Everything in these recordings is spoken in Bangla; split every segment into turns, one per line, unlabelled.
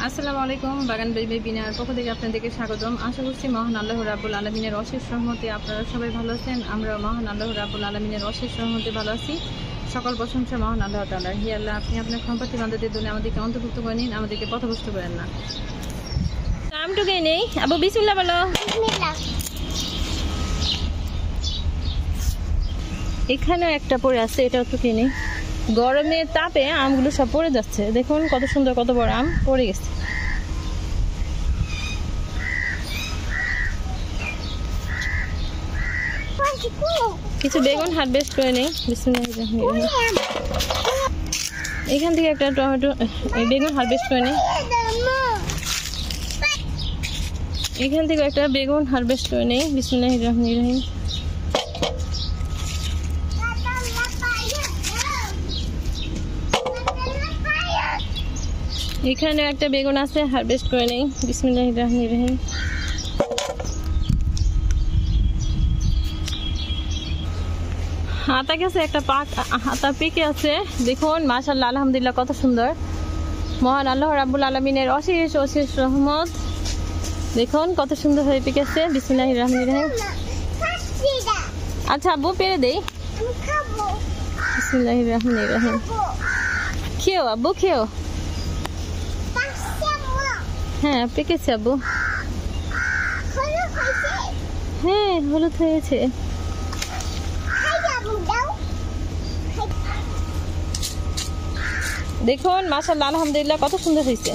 আসসালামু আলাইকুম। বাগান বেবি বিনার পক্ষ থেকে আপনাদেরকে স্বাগতম। আশা করছি মহান আল্লাহ রাব্বুল আলামিনের অশেষ রহমতে আপনারা সবাই ভালো আছেন। আমরা মহান আল্লাহ রাব্বুল আলামিনের অশেষ রহমতে ভালো আছি। সকল প্রশংসা মহান আল্লাহ তাআলার। হে আল্লাহ, আপনি আপনার সম্পত্তি বান্দাদের জন্য আমাদেরকে অন্তর্ভুক্ত করে নিন, আমাদেরকে পথভ্রষ্ট করেন না। নামটুকুই নেই আবু, বিসমিল্লাহ বলো। এখানেও একটা পড়ে আছে, এটাও তো কিনে। গরমের তাপে আমগুলো সব পড়ে যাচ্ছে। দেখুন কত সুন্দর, কত বড় আম পড়ে গেছে। কিছু বেগুন হারভেস্ট করে নেই। এখান থেকে একটা টমেটো বেগুন হারভেস্ট করে নেই। এখান থেকে একটা বেগুন হারভেস্ট করে নেই। বিসমিল্লাহির রহমানির রহিম। এখানে একটা বেগুন আছে, হারভেস্ট করে নেই। বিসমিল্লাহির রহমানির রহিম। হাতা গেছে একটা হাতা পেকে আছে। দেখুন মাশাআল্লাহ, আলহামদুলিল্লাহ, কত সুন্দর। মহান আল্লাহ রাব্বুল আলামিনের অশেষ অশেষ রহমত। দেখুন কত সুন্দর হয়ে পেকেছে। বিসমিল্লাহির রহমানির রহিম। আচ্ছা আব্বু, পেরে দেই। বিসমিল্লাহির রহমানির রহিম। খেও আব্বু, খেও। হ্যাঁ পেকেছে আব্বু। হ্যাঁ হলুদ হয়েছে। দেখুন মাশাআল্লাহ, আলহামদুলিল্লাহ, কত সুন্দর হয়েছে।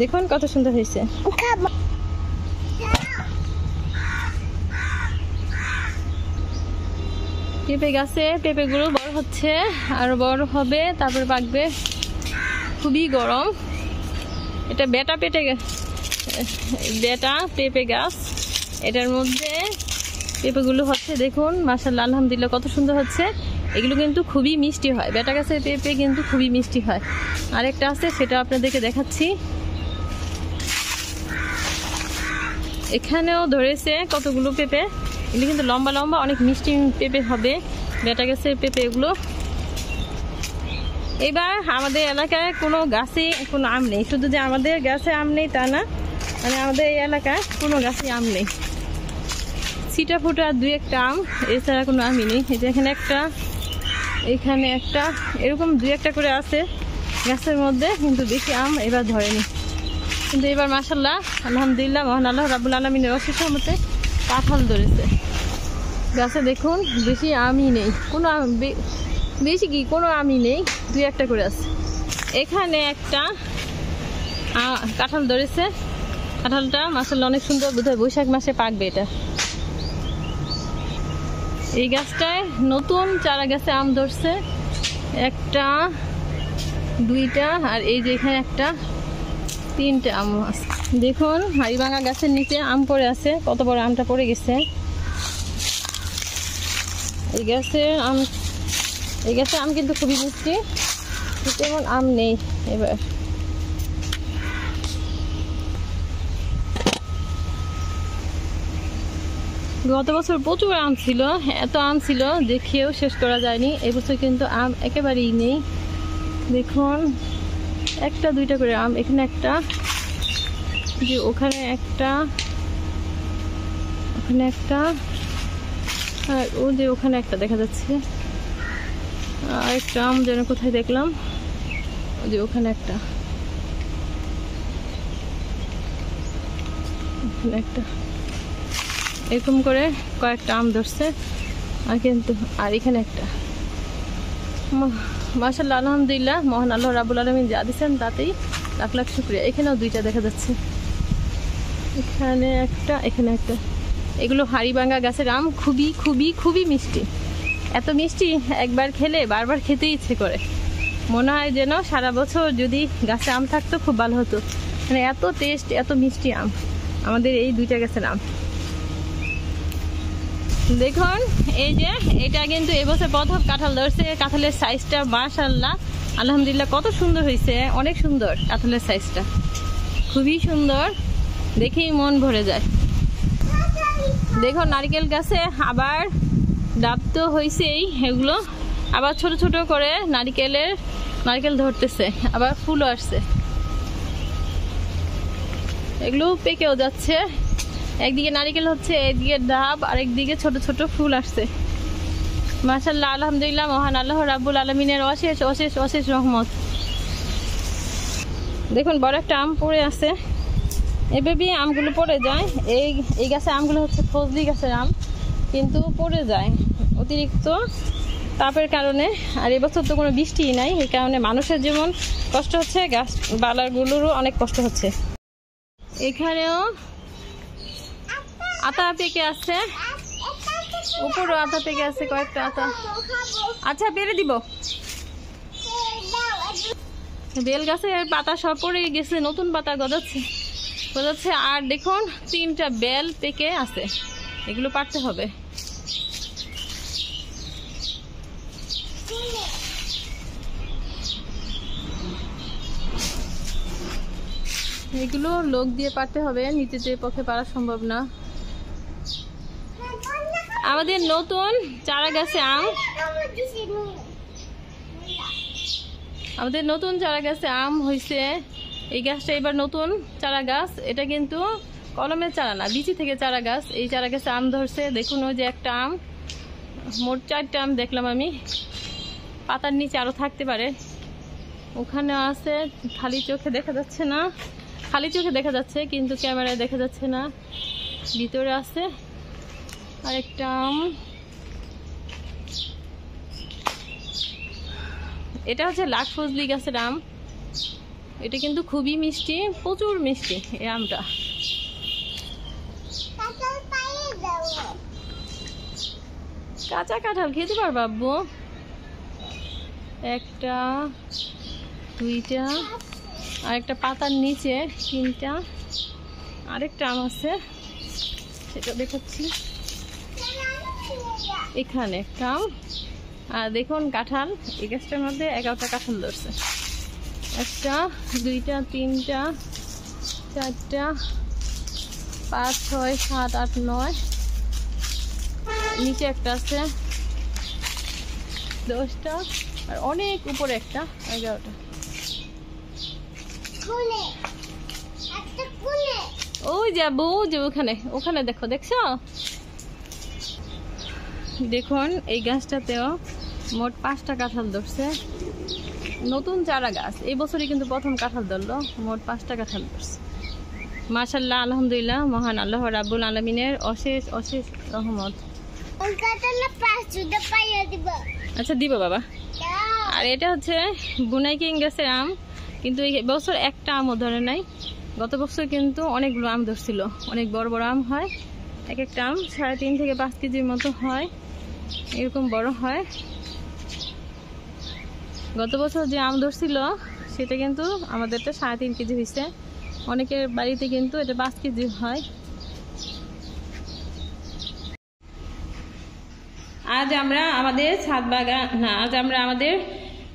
দেখুন কত সুন্দর হয়েছে। পেঁপে গাছে পেঁপেগুলো বড় হচ্ছে, আরো বড় হবে, তারপর পাকবে। খুবই গরম। এটা বেটা পেঁপে গাছ। এটার মধ্যে পেঁপেগুলো হচ্ছে। দেখুন মাশাআল্লাহ, আলহামদুলিল্লাহ, কত সুন্দর হচ্ছে। এগুলো কিন্তু খুবই মিষ্টি হয়। বেটা গাছের পেঁপে কিন্তু খুবই মিষ্টি হয়। আরেকটা আছে, সেটা আপনাদেরকে দেখাচ্ছি। এখানেও ধরেছে কতগুলো পেঁপে। এগুলো কিন্তু লম্বা লম্বা, অনেক মিষ্টি পেঁপে হবে। বেটা গাছের পেঁপে এগুলো। এবার আমাদের এলাকায় কোনো গাছে কোনো আম নেই। শুধু যে আমাদের গাছে আম নেই তা না, মানে আমাদের এই এলাকায় কোনো গাছে আম নেই। ছিটা ফুটা দুই একটা আম, এছাড়া কোনো আমই নেই। এই যে এখানে একটা, এখানে একটা, এরকম দুই একটা করে আছে গাছের মধ্যে, কিন্তু বেশি আম এবার ধরেনি। কিন্তু এবার মাশাআল্লাহ, আলহামদুলিল্লাহ, মহান আল্লাহ রাব্বুল আলামিনের অশেষ রহমতে কাঁঠাল ধরেছে গাছে। দেখুন বেশি আমই নেই, কোনো বেশি কি কোনো আমই নেই, দুই একটা করে আছে। এখানে একটা কাঁঠাল ধরেছে। কাঁঠালটা মাশাআল্লাহ অনেক সুন্দর, বোধহয় বৈশাখ মাসে পাকবে এটা। এই গাছটায় নতুন চারা গাছে আম ধরছে, একটা, দুইটা, আর এই যে এখানে একটা, তিনটে আম আছে। দেখুন হাড়িভাঙা গাছের নিচে আম পড়ে আছে। কত বড় আমটা পড়ে গেছে। এই গাছে আম কিন্তু খুবই মিষ্টি, তেমন আম নেই এবার। গত বছর প্রচুর আম ছিল, এত আম ছিল যে খেয়েও শেষ করা যায়নি। এবছর কিন্তু আম একেবারেই নেই। দেখুন একটা দুইটা করে আম, এখানে একটা, যে ওখানে একটা, ওখানে একটা, আর ও যে ওখানে একটা দেখা যাচ্ছে। আর একটা আম যেন কোথায় দেখলাম, ওই যে ওখানে একটা, ওখানে একটা, এরকম করে কয়েকটা আম ধরছে। আর কিন্তু আর এখানে একটা। মাশাআল্লাহ, আলহামদুলিল্লাহ, মহান আল্লাহ রাব্বুল আলামিন যা দিচ্ছেন তাতেই লাখ লাখ শুকরিয়া। এখানেও দুইটা দেখা যাচ্ছে, এখানে একটা, এখানে একটা। এগুলো হাড়িভাঙা গাছের আম, খুবই খুবই খুবই মিষ্টি। এত মিষ্টি একবার খেলে বারবার খেতে ইচ্ছে করে। মনে হয় যেন সারা বছর যদি গাছে আম থাকতো খুব ভালো হতো। মানে এত টেস্ট, এত মিষ্টি আম আমাদের এই দুইটা গাছের আম। দেখুন এই যে এটা কিন্তু এবছর প্রথম কাঁঠাল ধরছে। কাঁঠালের সাইজটা মাশাআল্লাহ, আলহামদুলিল্লাহ, কত সুন্দর হয়েছে। অনেক সুন্দর কাঁঠালের সাইজটা, খুবই সুন্দর, দেখেই মন ভরে যায়। দেখো নারকেল গাছে আবার ডাব তো হয়েছেই, এগুলো আবার ছোট ছোট করে নারকেল ধরতেছে, আবার ফুলও আসছে। এগুলো পেকেও যাচ্ছে, একদিকে নারকেল হচ্ছে, একদিকে ডাব, আর একদিকে ছোট ছোট ফুল আসছে। মাশাআল্লাহ, আলহামদুলিল্লাহ, মহান আল্লাহ রাব্বুল আলামিনের অশেষ অশেষ অশেষ রহমত। দেখুন বড় একটা আম পড়ে আছে, এভাবে আমগুলো পড়ে যায়। এই গাছে আমগুলো হচ্ছে ফজলি গাছের আম, কিন্তু পড়ে যায় অতিরিক্ত তাপের কারণে। আর এবছর তো কোনো বৃষ্টিই নাই, এই কারণে মানুষের যেমন কষ্ট হচ্ছে, গাছ বালারগুলোরও অনেক কষ্ট হচ্ছে। এখানেও আতা পেকে আছে, উপরেও আতা পেকে আছে, কয়েকটা আতা। আচ্ছা পেরে দিব। বেল গাছের পাতা সব পড়ে গেছে, নতুন পাতা গজাচ্ছে। আর দেখুন 3টা বেল পেকে আছে, এগুলো পাড়তে হবে। এগুলো লোক দিয়ে পাড়তে হবে, নিজেদের পক্ষে পারা সম্ভব না। আমাদের নতুন চারা গাছে আম হয়েছে। এই গাছটা এবার নতুন চারা গাছ, এটা কিন্তু কলমের চারা না, বিচি থেকে চারা গাছ। এই চারা গাছে আম ধরছে। দেখুন ওই যে একটা আম, মোট 4টা আম দেখলাম আমি। পাতার নিচে আরো থাকতে পারে, ওখানে আছে, খালি চোখে দেখা যাচ্ছে না। খালি চোখে দেখা যাচ্ছে কিন্তু ক্যামেরায় দেখা যাচ্ছে না, ভিতরে আছে আরেকটা আম। এটা হচ্ছে লাখ ফজলি গাছের আম, এটা কিন্তু খুবই মিষ্টি, প্রচুর মিষ্টি এই আমটা। কাঁচা কাঁঠাল খেতে পারবা আব্বু? 1টা 2টা, আর একটা পাতার নিচে 3টা, আরেকটা আম আছে সেটা দেখাচ্ছি। এখানে একটা আম, আর দেখুন কাঁঠাল, এই গাছটার মধ্যে 11টা কাঁঠাল ধরছে। 1টা 2টা 3টা 4টা 5 6 7 8 9, নিচে একটা আছে 10টা, আর অনেক উপরে একটা 11টা। ওই যাবো যে ওখানে দেখছো। দেখুন এই গাছটাতেও মোট 5টা কাঁঠাল ধরছে, নতুন চারা গাছ, এই বছরই কিন্তু প্রথম কাঁঠাল ধরলো। মোট 5টা কাঁঠাল ধরছে। মাশাআল্লাহ, আলহামদুলিল্লাহ, মহান আল্লাহ রাব্বুল আলামিনের অশেষ অশেষ রহমত। আচ্ছা দিব বাবা। আর এটা হচ্ছে বুনাই কিং গাছের আম, কিন্তু এই বছর একটা আমও ধরে নাই। গত বছর কিন্তু অনেকগুলো আম ধরছিল, অনেক বড় বড় আম হয়। একটা আম 3.5 থেকে 5 কেজির মতো হয়, এরকম বড় হয়। গত বছর যে আম ধরছিল সেটা কিন্তু আমাদেরটা 3.5 কেজি হয়েছে, অনেকের বাড়িতে কিন্তু এটা 5 কেজি হয়। আজ আমরা আমাদের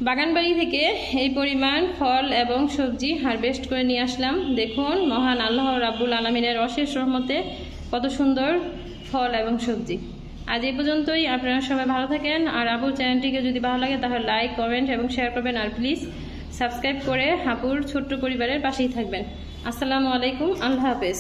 বাগান বাড়ি থেকে এই পরিমাণ ফল এবং সবজি হারভেস্ট করে নিয়ে আসলাম। দেখুন মহান আল্লাহ রাব্বুল আলামিনের অশেষ রহমতে কত সুন্দর ফল এবং সবজি। আজ এই পর্যন্তই, আপনারা সবাই ভালো থাকেন। আর আপুর চ্যানেলটিকে যদি ভালো লাগে তাহলে লাইক, কমেন্ট এবং শেয়ার করবেন। আর প্লিজ সাবস্ক্রাইব করে আপুর ছোট্ট পরিবারের পাশেই থাকবেন। আসসালামু আলাইকুম, আল্লাহ হাফেজ।